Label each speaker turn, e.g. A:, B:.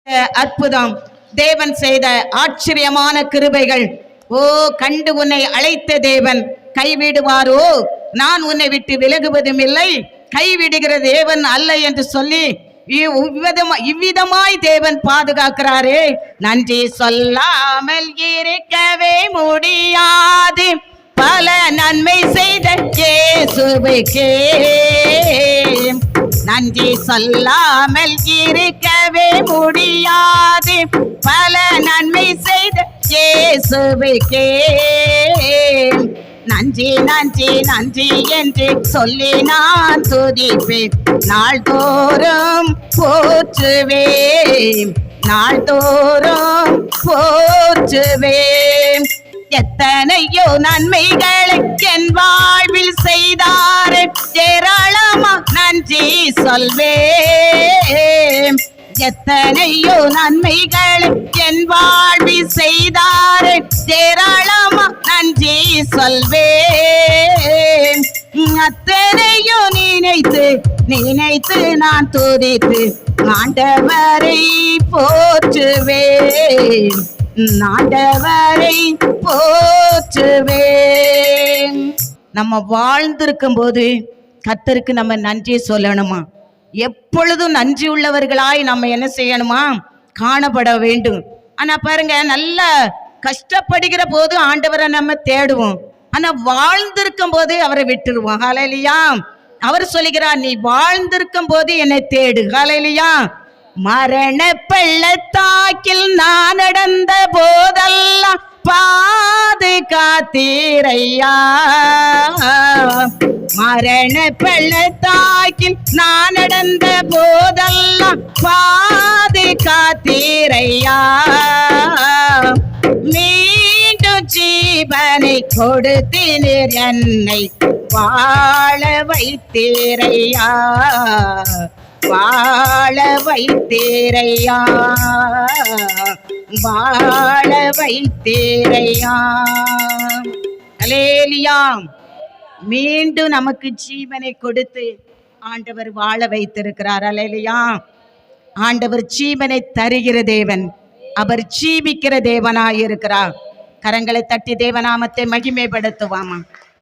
A: அற்புதம், தேவன் செய்த ஆச்சரியமான கிருபைகள். ஓ, கண்டு உன்னை அழைத்த தேவன் கைவிடுவாரோ? நான் உன்னை விட்டு விலகுவதும் இல்லை, கைவிடுகிற தேவன் அல்ல என்று சொல்லி இவ்விதமாய் தேவன் பாதுகாக்கிறாரே. நன்றி சொல்லாமல் இருக்கவே முடியாது, பல நன்மை செய்த இயேசுவுக்கே நன்றி சொல்லாமல் இருக்கவே முடியாது, பல நன்மை செய்த இயேசுவுக்கே நன்றி நன்றி நன்றி என்று சொல்லி நான் துதிப்பேன். நாள்தோறும் போற்றுவேன், நாள்தோறும் போற்றுவேன். எத்தனையோ நன்மைகளை என் வாழ்வில் செய்தாரே, ஏராளமா நன்றி சொல்வேன். எத்தனையோ நன்மைகளை என் வாழ்வில் செய்தாரே, ஏராளமா நன்றி சொல்வேன். அத்தனையோ நினைத்து நினைத்து நான் துதித்து ஆண்டவரை போற்றுவேன், ஆண்டவரை போற்றுவேன். நம்ம வாழ்ந்திருக்கும் போது கர்த்தருக்கு நம்ம நன்றி சொல்லணுமா? எப்பொழுதும் நன்றி உள்ளவர்களாய் நம்ம என்ன செய்யணுமா? காணப்பட வேண்டும். ஆனா பாருங்க, நல்ல கஷ்டப்படுகிற போது ஆண்டவரை நம்ம தேடுவோம், ஆனா வாழ்ந்திருக்கும் போது அவரை விட்டுருவோம். ஹல்லேலூயா. அவர் சொல்லுகிறார், நீ வாழ்ந்திருக்கும் போது என்னை தேடு. ஹல்லேலூயா. மரண பள்ளத்தாக்கில் நான் நடந்த போதெல்லாம் பாதுகாத்தீரையா, மரண பள்ளத்தாக்கில் நான் நடந்த போதெல்லாம் பாதுகாத்தீரையா, மீண்டும் ஜீவனை கொடுத்தீர், என்னை வாழ வைத்தீரையா, வாழ வைத்தீரையா, வாழ வைத்தீரையா. அல்லேலூயா. மீண்டும் நமக்கு ஜீவனை கொடுத்து ஆண்டவர் வாழ வைத்திருக்கிறார். அல்லேலூயா. ஆண்டவர் ஜீவனை தருகிற தேவன், அவர் ஜீவிக்கிற தேவனாய் இருக்கிறார். கரங்களை தட்டி தேவநாமத்தை மகிமைப்படுத்துவாமா.